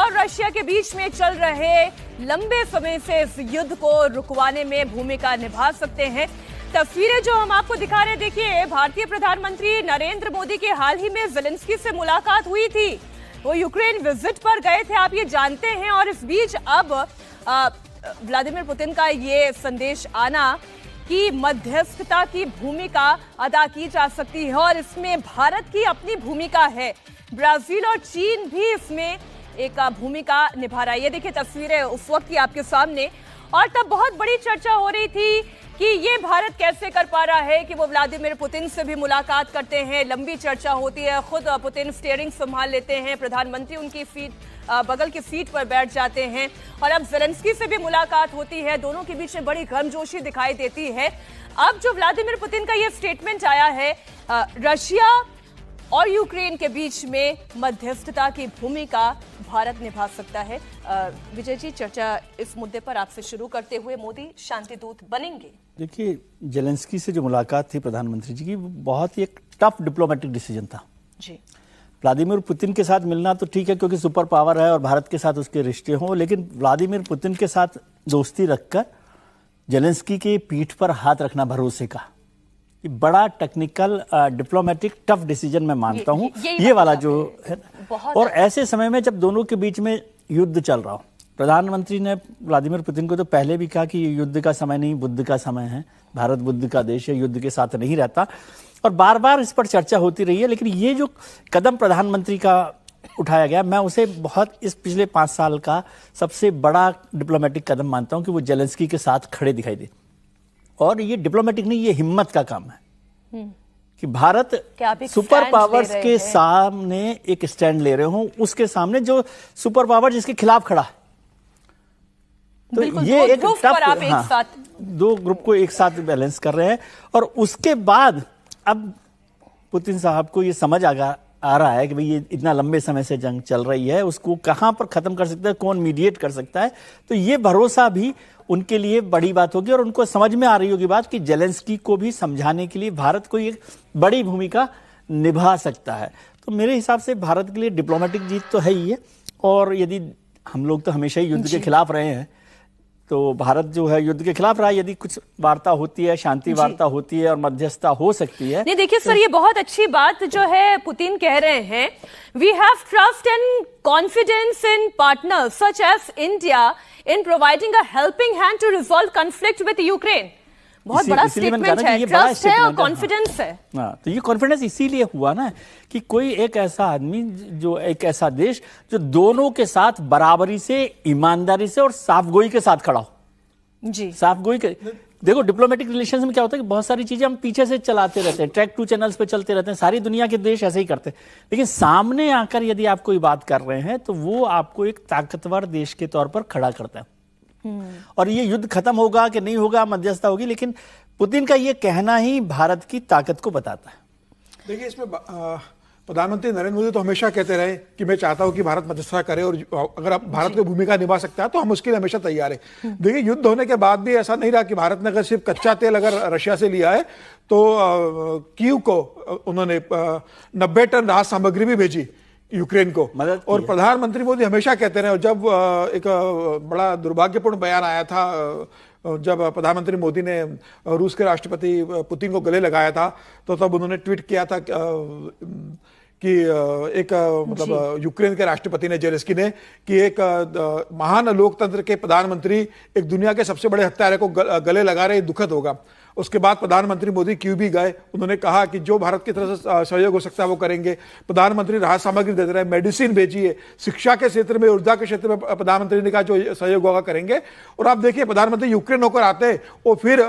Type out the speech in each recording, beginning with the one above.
और रशिया के बीच में चल रहे लंबे समय से इस युद्ध को रुकवाने में भूमिका निभा सकते हैं। तस्वीरें जो हम आपको दिखा रहे हैं, देखिए भारतीय प्रधानमंत्री नरेंद्र मोदी के हाल ही में ज़ेलेंस्की से मुलाकात हुई थी। वो यूक्रेन विजिट पर गए थे, आप ये जानते हैं। और इस बीच अब व्लादिमीर पुतिन का ये संदेश आना कि मध्यस्थता की भूमिका अदा की जा सकती है और इसमें भारत की अपनी भूमिका है। ब्राजील और चीन भी इसमें एक भूमिका निभा रहा है। ये देखिए तस्वीरें उस वक्त की आपके सामने। और तब बहुत बड़ी चर्चा हो रही थी कि ये भारत कैसे कर पा रहा है कि वो व्लादिमीर पुतिन से भी मुलाकात करते हैं। लंबी चर्चा होती है, खुद पुतिन स्टीयरिंग संभाल लेते हैं, प्रधानमंत्री उनकी बगल की सीट पर बैठ जाते हैं। और अब ज़ेलेंस्की से भी मुलाकात होती है, दोनों के बीच में बड़ी गर्मजोशी दिखाई देती है। अब जो व्लादिमीर पुतिन का ये स्टेटमेंट आया है, रशिया और यूक्रेन के बीच में मध्यस्थता की भूमिका भारत निभा सकता है। विजय जी, चर्चा इस मुद्दे पर आपसे शुरू करते हुए, मोदी शांति दूत बनेंगे? देखिए, ज़ेलेंस्की से जो मुलाकात थी प्रधानमंत्री जी की, वो बहुत ही एक टफ डिप्लोमेटिक डिसीजन था जी। व्लादिमीर पुतिन के साथ मिलना तो ठीक है क्योंकि सुपर पावर है और भारत के साथ उसके रिश्ते हों, लेकिन व्लादिमीर पुतिन के साथ दोस्ती रखकर ज़ेलेंस्की के पीठ पर हाथ रखना भरोसे का, ये बड़ा टेक्निकल डिप्लोमेटिक टफ डिसीजन मैं मानता हूं ये वाला जो है। और ऐसे समय में जब दोनों के बीच में युद्ध चल रहा हो, प्रधानमंत्री ने व्लादिमीर पुतिन को तो पहले भी कहा कि ये युद्ध का समय नहीं, बुद्ध का समय है, भारत बुद्ध का देश है, युद्ध के साथ नहीं रहता। और बार बार इस पर चर्चा होती रही है। लेकिन ये जो कदम प्रधानमंत्री का उठाया गया, मैं उसे बहुत इस पिछले 5 साल का सबसे बड़ा डिप्लोमेटिक कदम मानता हूं कि वो ज़ेलेंस्की के साथ खड़े दिखाई दे। और ये डिप्लोमेटिक नहीं, ये हिम्मत का काम है कि भारत सुपर पावर्स के सामने एक स्टैंड ले रहे हो, उसके सामने जो सुपर पावर जिसके खिलाफ खड़ा है। तो ये एक टफ, दो ग्रुप को एक साथ बैलेंस कर रहे हैं। और उसके बाद अब पुतिन साहब को ये समझ आ रहा है कि भाई ये इतना लंबे समय से जंग चल रही है, उसको कहां पर खत्म कर सकता है, कौन मीडिएट कर सकता है। तो ये भरोसा भी उनके लिए बड़ी बात होगी और उनको समझ में आ रही होगी बात कि ज़ेलेंस्की को भी समझाने के लिए भारत को एक बड़ी भूमिका निभा सकता है। तो मेरे हिसाब से भारत के लिए डिप्लोमेटिक जीत तो है ही है। और यदि हम लोग तो हमेशा ही युद्ध के खिलाफ रहे हैं, तो भारत जो है युद्ध के खिलाफ रहा है। यदि कुछ वार्ता होती है, शांति वार्ता होती है और मध्यस्थता हो सकती है। नहीं, देखिए सर, ये बहुत अच्छी बात जो है पुतिन कह रहे हैं, we have trust and confidence in partners such as India in providing a helping hand to resolve conflict with Ukraine. बहुत बड़ा स्टेटमेंट है, ट्रस्ट है और कॉन्फिडेंस है। हाँ, तो ये कॉन्फिडेंस इसीलिए हुआ ना कि कोई एक ऐसा आदमी, जो एक ऐसा देश जो दोनों के साथ बराबरी से, ईमानदारी से और साफगोई के साथ खड़ा हो जी। साफगोई के, देखो डिप्लोमेटिक रिलेशंस में क्या होता है कि बहुत सारी चीजें हम पीछे से चलाते रहते हैं, ट्रैक 2 चैनल्स पे चलते रहते हैं, सारी दुनिया के देश ऐसे ही करते हैं। लेकिन सामने आकर यदि आप कोई बात कर रहे हैं तो वो आपको एक ताकतवर देश के तौर पर खड़ा करता है। और ये युद्ध खत्म होगा कि नहीं होगा, मध्यस्थता होगी, लेकिन पुतिन का ये कहना ही भारत की ताकत को बताता है। देखिए, इसमें प्रधानमंत्री नरेंद्र मोदी तो हमेशा कहते रहे कि मैं चाहता हूं कि भारत मध्यस्थता करे और अगर आप भारत की भूमिका निभा सकता है तो हम उसके लिए हमेशा तैयार है। देखिए, युद्ध होने के बाद भी ऐसा नहीं रहा कि भारत ने अगर सिर्फ कच्चा तेल अगर रशिया से लिया है तो कीव को उन्होंने 90 टन राहत सामग्री भी भेजी यूक्रेन को। और प्रधानमंत्री मोदी हमेशा कहते रहे। और जब एक बड़ा दुर्भाग्यपूर्ण बयान आया था जब प्रधानमंत्री मोदी ने रूस के राष्ट्रपति पुतिन को गले लगाया था, तो तब उन्होंने ट्वीट किया था कि एक मतलब यूक्रेन के राष्ट्रपति ने, ज़ेलेंस्की ने, कि एक महान लोकतंत्र के प्रधानमंत्री एक दुनिया के सबसे बड़े हत्यारे को गले लगा रहे, दुखद होगा। उसके बाद प्रधानमंत्री मोदी क्यों भी गए, उन्होंने कहा कि जो भारत की तरफ से सहयोग हो सकता है वो करेंगे। प्रधानमंत्री राहत सामग्री दे रहे हैं, मेडिसिन भेजी है, शिक्षा के क्षेत्र में, ऊर्जा के क्षेत्र में प्रधानमंत्री ने कहा जो सहयोग होगा करेंगे। और आप देखिए, प्रधानमंत्री यूक्रेन होकर आते हैं और फिर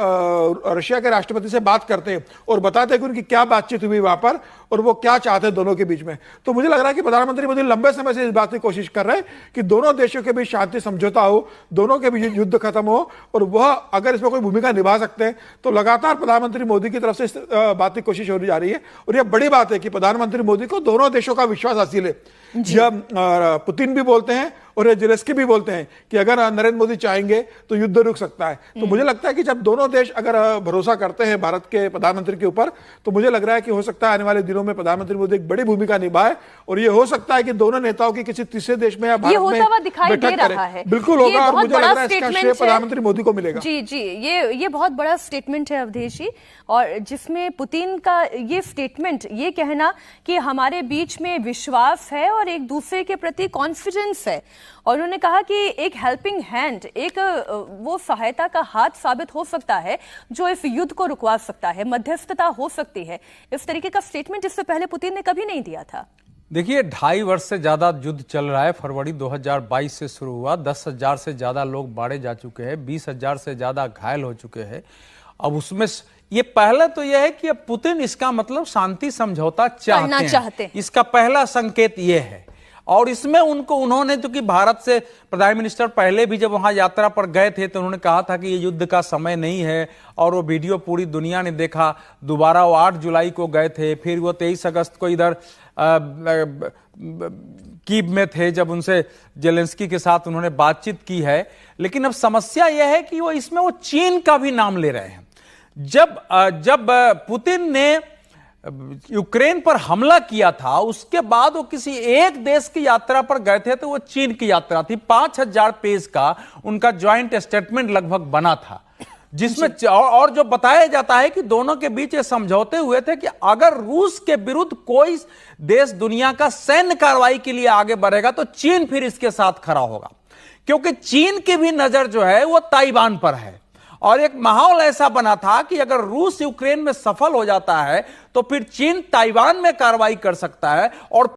रशिया के राष्ट्रपति से बात करते हैं और बताते हैं कि उनकी क्या बातचीत हुई वहां पर और वो क्या चाहते हैं दोनों के बीच में। तो मुझे लग रहा है कि प्रधानमंत्री मोदी लंबे समय से इस बात की कोशिश कर रहे हैं कि दोनों देशों के बीच शांति समझौता हो, दोनों के बीच युद्ध खत्म हो, और वह अगर इसमें कोई भूमिका निभा सकते हैं तो लगातार प्रधानमंत्री मोदी की तरफ से इस बात की कोशिश हो जा रही है। और यह बड़ी बात है कि प्रधानमंत्री मोदी को दोनों देशों का विश्वास हासिल है। जब पुतिन भी बोलते हैं और ये जेलेंस्की भी बोलते हैं कि अगर नरेंद्र मोदी चाहेंगे तो युद्ध रुक सकता है। तो मुझे लगता है कि जब दोनों देश अगर भरोसा करते हैं भारत के प्रधानमंत्री के ऊपर, तो मुझे लग रहा है कि हो सकता है आने वाले दिनों में प्रधानमंत्री मोदी एक बड़ी भूमिका निभाए, और ये हो सकता है कि दोनों नेताओं की किसी तीसरे देश में या भारत में बैठक करें। बिल्कुल होगा, और मुझे लग रहा है इसका श्रेय प्रधानमंत्री मोदी को मिलेगा। जी जी, ये बहुत बड़ा स्टेटमेंट है अवधेश जी, और जिसमें पुतिन का ये स्टेटमेंट, ये कहना कि हमारे बीच में विश्वास है और एक दूसरे के प्रति कॉन्फिडेंस है, और उन्होंने कहा कि एक हेल्पिंग हैंड, एक वो सहायता का हाथ साबित हो सकता है जो इस युद्ध को रुकवा सकता है, मध्यस्थता हो सकती है। इस तरीके का स्टेटमेंट इससे पहले पुतिन ने कभी नहीं दिया था। देखिए, 2.5 वर्ष से ज्यादा युद्ध चल रहा है। फरवरी 2022 से शुरू हुआ। 10,000 से ज्यादा लोग मारे जा चुके हैं, 20,000 से ज्यादा घायल हो चुके हैं। अब उसमें ये पहला तो यह है कि अब पुतिन इसका मतलब शांति समझौता चाहते हैं। इसका पहला संकेत ये है, और इसमें उन्होंने तो कि भारत से प्रधान मिनिस्टर पहले भी जब वहां यात्रा पर गए थे तो उन्होंने कहा था कि ये युद्ध का समय नहीं है, और वो वीडियो पूरी दुनिया ने देखा। दोबारा वो 8 जुलाई को गए थे, फिर वो 23 अगस्त को इधर कीव में थे जब उनसे जेलेंस्की के साथ उन्होंने बातचीत की है। लेकिन अब समस्या यह है कि वो इसमें वो चीन का भी नाम ले रहे हैं। जब पुतिन ने यूक्रेन पर हमला किया था, उसके बाद वो किसी एक देश की यात्रा पर गए थे, तो वो चीन की यात्रा थी। 5,000 पेज का उनका ज्वाइंट स्टेटमेंट लगभग बना था, जिसमें और जो बताया जाता है कि दोनों के बीच ये समझौते हुए थे कि अगर रूस के विरुद्ध कोई देश दुनिया का सैन्य कार्रवाई के लिए आगे बढ़ेगा तो चीन फिर इसके साथ खड़ा होगा, क्योंकि चीन की भी नजर जो है वो ताइवान पर है। और एक माहौल ऐसा बना था कि अगर रूस यूक्रेन में सफल हो जाता है तो फिर चीन ताइवान में कार्रवाई कर सकता है, और